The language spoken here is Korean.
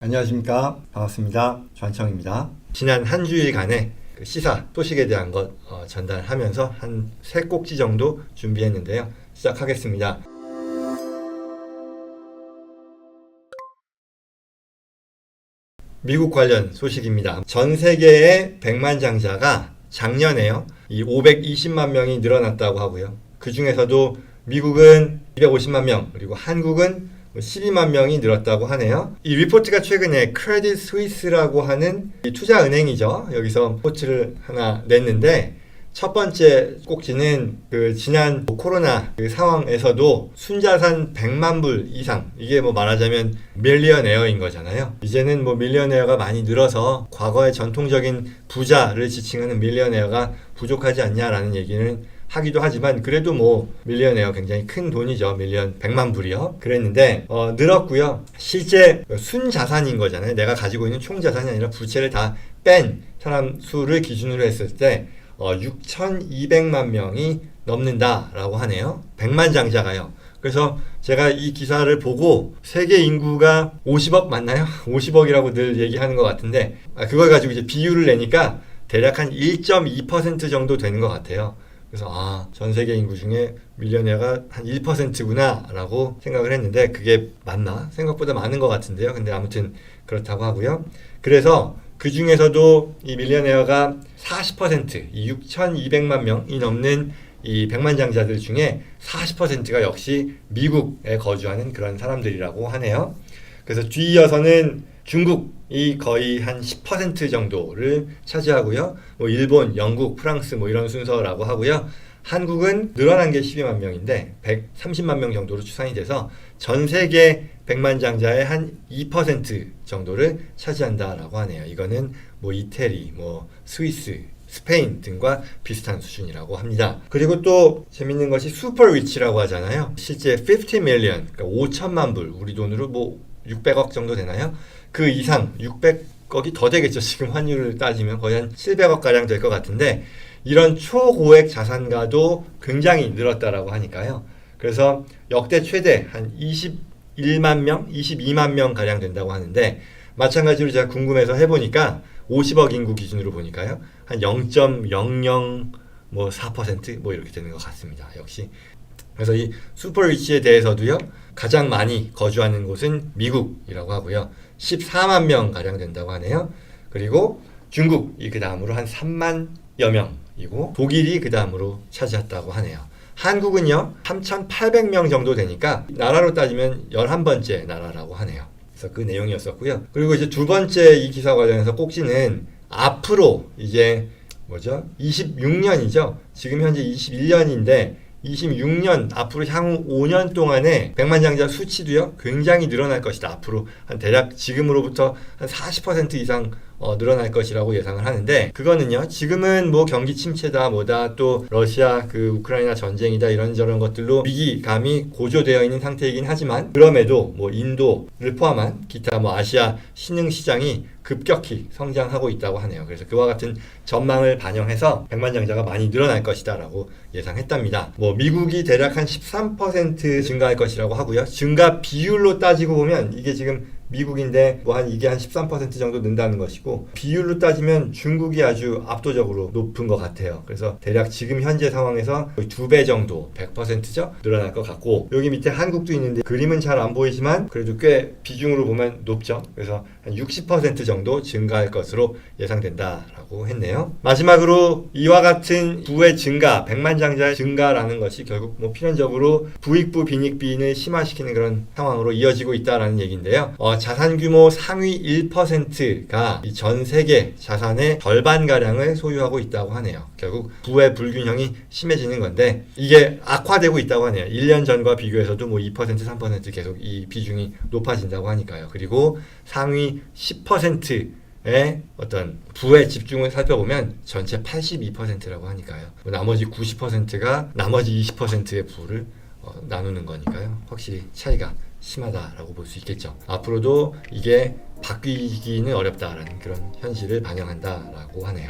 안녕하십니까. 반갑습니다. 전청입니다. 지난 한 주일간의 그 시사 소식에 대한 것 전달하면서 한 3꼭지 정도 준비했는데요. 시작하겠습니다. 미국 관련 소식입니다. 전 세계의 백만장자가 작년에요, 이 520만 명이 늘어났다고 하고요. 그 중에서도 미국은 250만 명, 그리고 한국은 12만 명이 늘었다고 하네요. 이 리포트가 최근에 크레딧 스위스라고 하는 투자은행이죠. 여기서 리포트를 하나 냈는데, 첫 번째 꼭지는 그 지난 코로나 그 상황에서도 순자산 100만 불 이상, 이게 말하자면 밀리언에어인 거잖아요. 이제는 밀리언에어가 많이 늘어서 과거의 전통적인 부자를 지칭하는 밀리언에어가 부족하지 않냐라는 얘기는 하기도 하지만, 그래도 밀리언에어 굉장히 큰 돈이죠. 밀리언 100만 불이요. 그랬는데 늘었고요. 실제 순자산인 거잖아요. 내가 가지고 있는 총자산이 아니라 부채를 다 뺀 사람 수를 기준으로 했을 때 6,200만 명이 넘는다라고 하네요. 백만장자가요. 그래서 제가 이 기사를 보고 세계 인구가 50억 맞나요? 50억이라고 늘 얘기하는 것 같은데, 그걸 가지고 이제 비율을 내니까 대략 한 1.2% 정도 되는 것 같아요. 그래서 전 세계 인구 중에 밀리언에어가 한 1%구나 라고 생각을 했는데, 그게 맞나? 생각보다 많은 것 같은데요. 근데 아무튼 그렇다고 하고요. 그래서 그 중에서도 이 밀리언에어가 40%, 이 6,200만 명이 넘는 이 백만장자들 중에 40%가 역시 미국에 거주하는 그런 사람들이라고 하네요. 그래서 뒤이어서는 중국이 거의 한 10% 정도를 차지하고요. 일본, 영국, 프랑스 이런 순서라고 하고요. 한국은 늘어난 게 12만 명인데 130만 명 정도로 추산이 돼서 전 세계 백만장자의 한 2% 정도를 차지한다라고 하네요. 이거는 이태리, 스위스, 스페인 등과 비슷한 수준이라고 합니다. 그리고 또 재밌는 것이 슈퍼 리치라고 하잖아요. 실제 50 밀리언, 그러니까 5천만 불, 우리 돈으로 600억 정도 되나요? 그 이상 600억이 더 되겠죠. 지금 환율을 따지면 거의 한 700억 가량 될 것 같은데, 이런 초고액 자산가도 굉장히 늘었다라고 하니까요. 그래서 역대 최대 한 21만 명, 22만 명 가량 된다고 하는데, 마찬가지로 제가 궁금해서 해보니까 50억 인구 기준으로 보니까요, 한 0.004% 이렇게 되는 것 같습니다. 역시. 그래서 이 슈퍼리치에 대해서도요, 가장 많이 거주하는 곳은 미국이라고 하고요. 14만 명 가량 된다고 하네요. 그리고 중국이 그 다음으로 한 3만여 명이고, 독일이 그 다음으로 차지했다고 하네요. 한국은요 3,800명 정도 되니까 나라로 따지면 11번째 나라라고 하네요. 그래서 그 내용이었었고요. 그리고 이제 두 번째 이 기사 관련해서 꼭지는 앞으로 이제 26년이죠. 지금 현재 21년인데 26년 앞으로 향후 5년 동안에 백만장자 수치도요 굉장히 늘어날 것이다. 앞으로 한 대략 지금으로부터 한 40% 이상 늘어날 것이라고 예상을 하는데, 그거는요 지금은 경기 침체다 또 러시아 우크라이나 전쟁이다 이런저런 것들로 위기감이 고조되어 있는 상태이긴 하지만, 그럼에도 인도를 포함한 기타 아시아 신흥 시장이 급격히 성장하고 있다고 하네요. 그래서 그와 같은 전망을 반영해서 백만장자가 많이 늘어날 것이다 라고 예상했답니다. 미국이 대략 한 13% 증가할 것이라고 하고요. 증가 비율로 따지고 보면 이게 지금 미국인데 이게 한 13% 정도 는다는 것이고, 비율로 따지면 중국이 아주 압도적으로 높은 것 같아요. 그래서 대략 지금 현재 상황에서 거의 2배 정도, 100%죠? 늘어날 것 같고, 여기 밑에 한국도 있는데 그림은 잘 안 보이지만 그래도 꽤 비중으로 보면 높죠. 그래서 한 60% 정도 증가할 것으로 예상된다라고 했네요. 마지막으로 이와 같은 부의 증가, 백만장자의 증가라는 것이 결국 필연적으로 부익부 빈익빈을 심화시키는 그런 상황으로 이어지고 있다라는 얘기인데요. 자산 규모 상위 1%가 이 전 세계 자산의 절반가량을 소유하고 있다고 하네요. 결국 부의 불균형이 심해지는 건데, 이게 악화되고 있다고 하네요. 1년 전과 비교해서도 2%, 3% 계속 이 비중이 높아진다고 하니까요. 그리고 상위 10%의 어떤 부의 집중을 살펴보면 전체 82%라고 하니까요. 나머지 90%가 나머지 20%의 부를 나누는 거니까요. 확실히 차이가 심하다라고 볼 수 있겠죠. 앞으로도 이게 바뀌기는 어렵다라는 그런 현실을 반영한다라고 하네요.